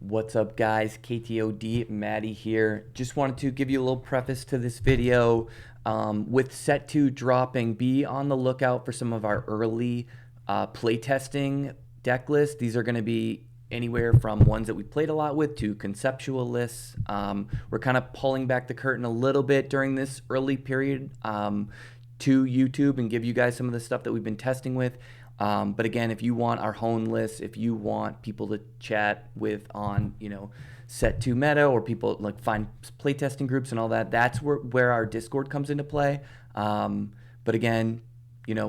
What's up, guys? KTOD Matty here. Just wanted to give you a little preface to this video. With set 2 dropping, be on the lookout for some of our early playtesting deck lists. These are going to be anywhere from ones that we played a lot with to conceptual lists. We're kind of pulling back the curtain a little bit during this early period to YouTube and give you guys some of the stuff that we've been testing with. But again, if you want our hone lists, if you want people to chat with on, set 2 meta, or people like find playtesting groups and all that, that's where our Discord comes into play. But again,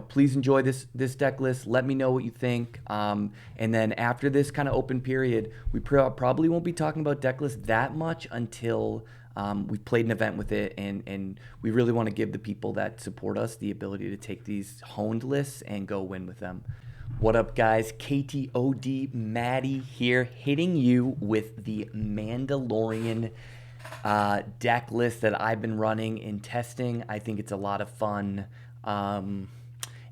please enjoy this deck list. Let me know what you think. And then after this kind of open period, we probably won't be talking about deck lists that much until we've played an event with it, and we really want to give the people that support us the ability to take these honed lists and go win with them. What up, guys? KTOD Matty here, hitting you with the Mandalorian deck list that I've been running and testing. I think it's a lot of fun, and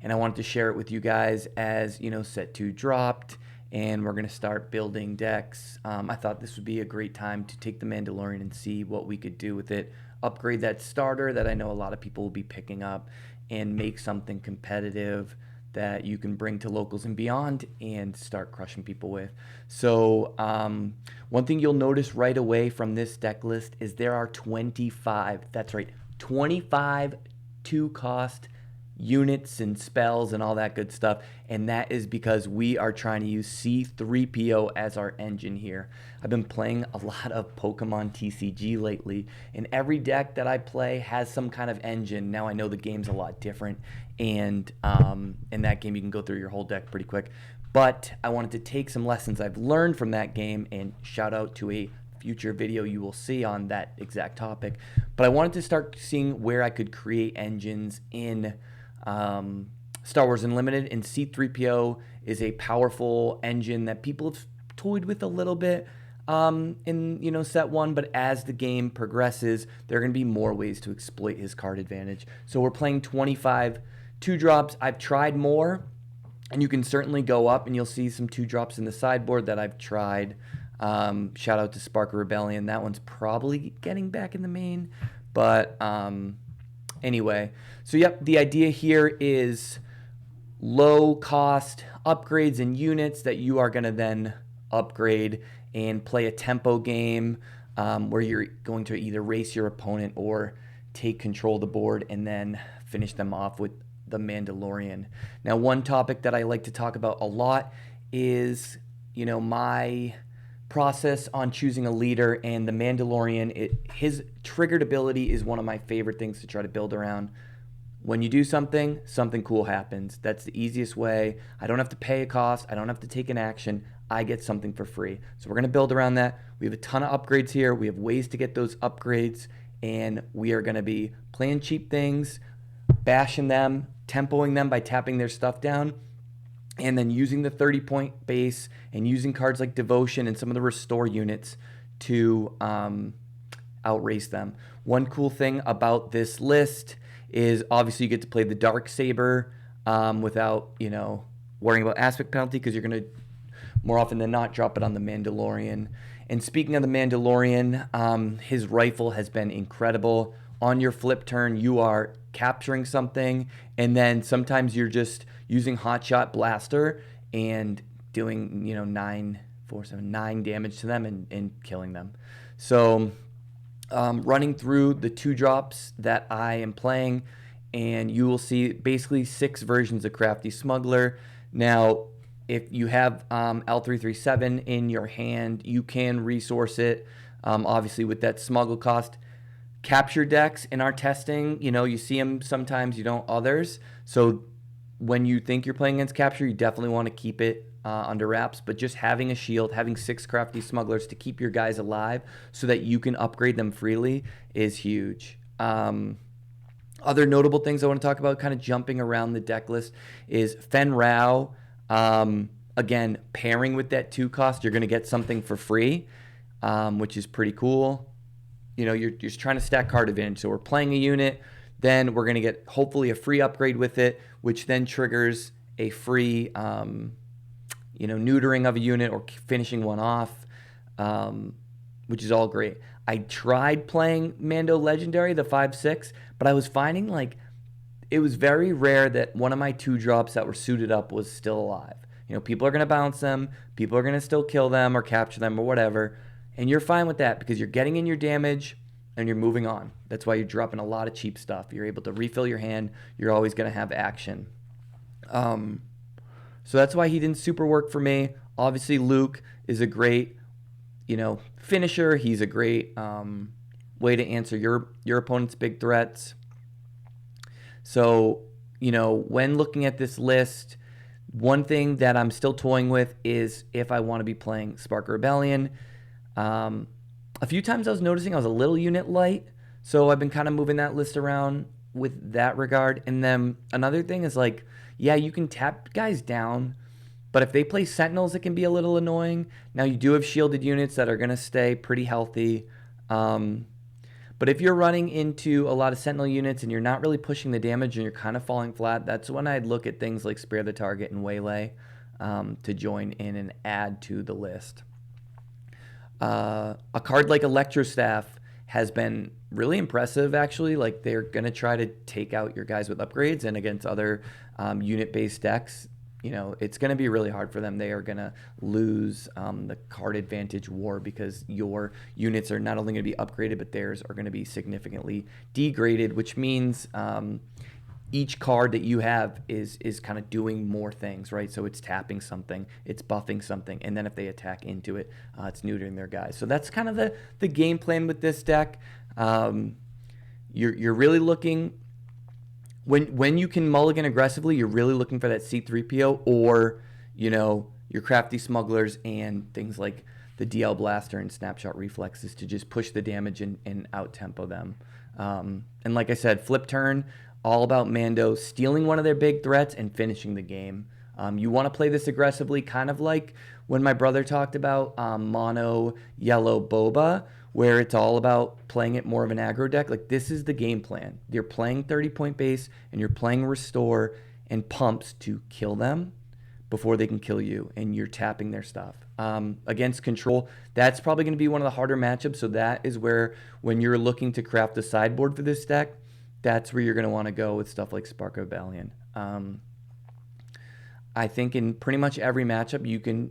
I wanted to share it with you guys as set 2 dropped and we're going to start building decks. I thought this would be a great time to take the Mandalorian and see what we could do with it, upgrade that starter that I know a lot of people will be picking up, and make something competitive that you can bring to locals and beyond and start crushing people with. So one thing you'll notice right away from this deck list is there are 25, that's right, 25 2-cost units and spells and all that good stuff, and that is because we are trying to use C3PO as our engine here. I've been playing a lot of Pokemon TCG lately, and every deck that I play has some kind of engine. Now I know the game's a lot different, and in that game you can go through your whole deck pretty quick, but I wanted to take some lessons I've learned from that game and shout out to a future video you will see on that exact topic. But I wanted to start seeing where I could create engines in Star Wars Unlimited, and C3PO is a powerful engine that people have toyed with a little bit in set 1, but as the game progresses, there are going to be more ways to exploit his card advantage. So we're playing 25 2-drops. I've tried more, and you can certainly go up and you'll see some 2-drops in the sideboard that I've tried. Shout out to Spark of Rebellion. That one's probably getting back in the main, but anyway, so yep, the idea here is low cost upgrades and units that you are going to then upgrade and play a tempo game where you're going to either race your opponent or take control of the board and then finish them off with the Mandalorian. Now, one topic that I like to talk about a lot is, my process on choosing a leader, and the Mandalorian, his triggered ability is one of my favorite things to try to build around. When you do something cool happens. That's the easiest way. I don't have to pay a cost. I don't have to take an action. I get something for free. So we're going to build around that. We have a ton of upgrades here. We have ways to get those upgrades, and we are going to be playing cheap things, bashing them, tempoing them by tapping their stuff down, and then using the 30-point base and using cards like Devotion and some of the restore units to outrace them. One cool thing about this list is obviously you get to play the Darksaber without, worrying about aspect penalty, because you're going to more often than not drop it on the Mandalorian. And speaking of the Mandalorian, his rifle has been incredible. On your flip turn, you are capturing something, and then sometimes you're just using Hotshot Blaster and doing 9 damage to them and killing them. So running through the 2-drops that I am playing, and you will see basically 6 versions of Crafty Smuggler. Now, if you have L337 in your hand, you can resource it, obviously with that smuggle cost. Capture decks in our testing, you see them sometimes, you don't others. So when you think you're playing against capture, you definitely want to keep it under wraps. But just having a shield, having 6 Crafty Smugglers to keep your guys alive so that you can upgrade them freely is huge. Other notable things I want to talk about, kind of jumping around the deck list, is Fen Rao. Again, pairing with that 2-cost, you're going to get something for free, which is pretty cool. You're just trying to stack card advantage. So we're playing a unit, then we're going to get hopefully a free upgrade with it, which then triggers a free, neutering of a unit or finishing one off. which is all great. I tried playing Mando Legendary, the 5/6, but I was finding like it was very rare that one of my 2-drops that were suited up was still alive. You know, people are going to bounce them, people are going to still kill them or capture them or whatever, and you're fine with that because you're getting in your damage and you're moving on. That's why you're dropping a lot of cheap stuff. You're able to refill your hand. You're always going to have action. So that's why he didn't super work for me. Obviously, Luke is a great, finisher. He's a great way to answer your opponent's big threats. So, when looking at this list, one thing that I'm still toying with is if I want to be playing Spark Rebellion. A few times I was noticing I was a little unit light, so I've been kind of moving that list around with that regard. And then another thing is like, yeah, you can tap guys down, but if they play Sentinels, it can be a little annoying. Now, you do have shielded units that are going to stay pretty healthy. But if you're running into a lot of Sentinel units and you're not really pushing the damage and you're kind of falling flat, that's when I'd look at things like Spare the Target and Waylay to join in and add to the list. A card like Electrostaff has been really impressive, actually. Like, they're going to try to take out your guys with upgrades, and against other unit-based decks, it's going to be really hard for them. They are going to lose the card advantage war because your units are not only going to be upgraded, but theirs are going to be significantly degraded, which means each card that you have is kind of doing more things, right? So it's tapping something, it's buffing something, and then if they attack into it, it's neutering their guys. So that's kind of the game plan with this deck. You're really looking... When you can mulligan aggressively, you're really looking for that C-3PO or, your crafty smugglers and things like the DL Blaster and Snapshot Reflexes to just push the damage and out-tempo them. And like I said, flip turn, all about Mando stealing one of their big threats and finishing the game. You want to play this aggressively, kind of like when my brother talked about mono yellow boba, where it's all about playing it more of an aggro deck. Like, this is the game plan. You're playing 30-point base, and you're playing restore and pumps to kill them before they can kill you, and you're tapping their stuff. Against control, that's probably going to be one of the harder matchups, so that is where, when you're looking to craft a sideboard for this deck, that's where you're going to want to go with stuff like Spark Rebellion. I think in pretty much every matchup, you can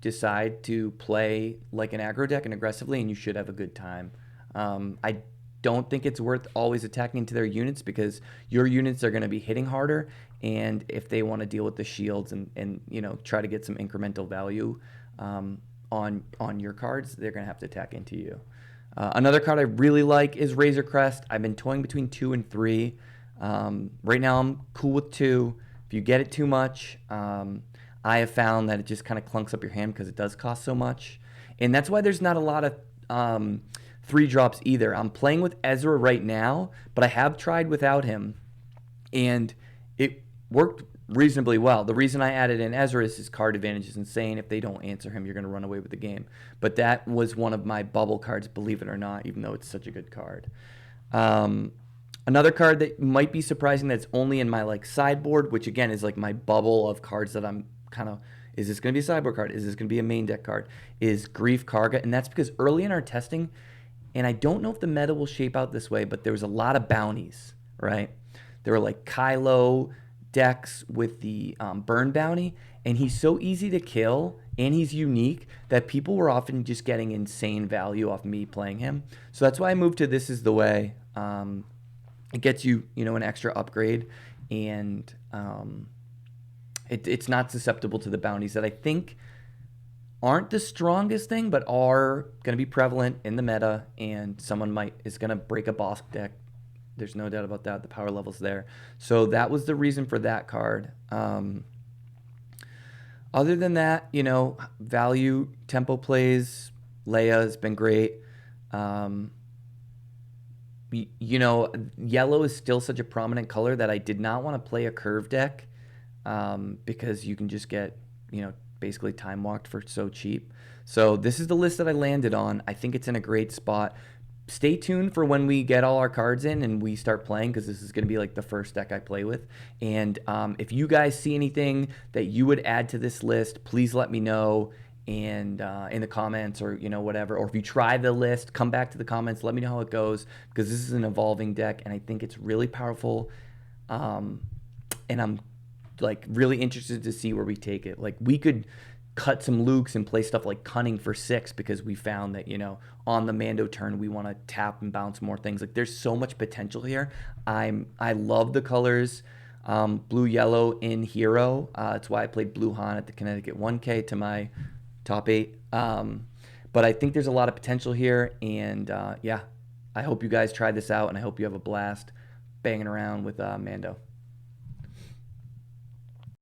decide to play like an aggro deck and aggressively, and you should have a good time. I don't think it's worth always attacking into their units because your units are going to be hitting harder, and if they want to deal with the shields and try to get some incremental value on your cards, they're going to have to attack into you. Another card I really like is Razor Crest. I've been toying between 2 and 3. Right now I'm cool with 2. If you get it too much, I have found that it just kind of clunks up your hand because it does cost so much. And that's why there's not a lot of 3-drops either. I'm playing with Ezra right now, but I have tried without him, and it worked reasonably well. The reason I added in Ezra is his card advantage is insane. If they don't answer him, you're going to run away with the game. But that was one of my bubble cards, believe it or not, even though it's such a good card. Another card that might be surprising that's only in my sideboard, which again is like my bubble of cards that I'm kind of, is this going to be a sideboard card? Is this going to be a main deck card? Is Grief Karga. And that's because early in our testing, and I don't know if the meta will shape out this way, but there was a lot of bounties, right? There were like Kylo decks with the burn bounty, and he's so easy to kill and he's unique that people were often just getting insane value off me playing him. So that's why I moved to This Is the Way. It gets you, an extra upgrade, and it's not susceptible to the bounties that I think aren't the strongest thing, but are going to be prevalent in the meta, and someone is going to break a boss deck. There's no doubt about that. The power level's there. So that was the reason for that card. Other than that, value, tempo plays, Leia has been great. Yellow is still such a prominent color that I did not want to play a curve deck because you can just get, basically time walked for so cheap. So this is the list that I landed on. I think it's in a great spot. Stay tuned for when we get all our cards in and we start playing, because this is going to be like the first deck I play with. And if you guys see anything that you would add to this list, please let me know. and in the comments, or whatever. Or if you try the list, come back to the comments, let me know how it goes, because this is an evolving deck and I think it's really powerful. And I'm like really interested to see where we take it. Like, we could cut some Lukes and play stuff like Cunning for 6, because we found that on the Mando turn we want to tap and bounce more things. Like, there's so much potential here. I love the colors, blue yellow in Hero. That's why I played Blue Han at the Connecticut 1K to my top 8. But I think there's a lot of potential here, and yeah, I hope you guys try this out, and I hope you have a blast banging around with Mando.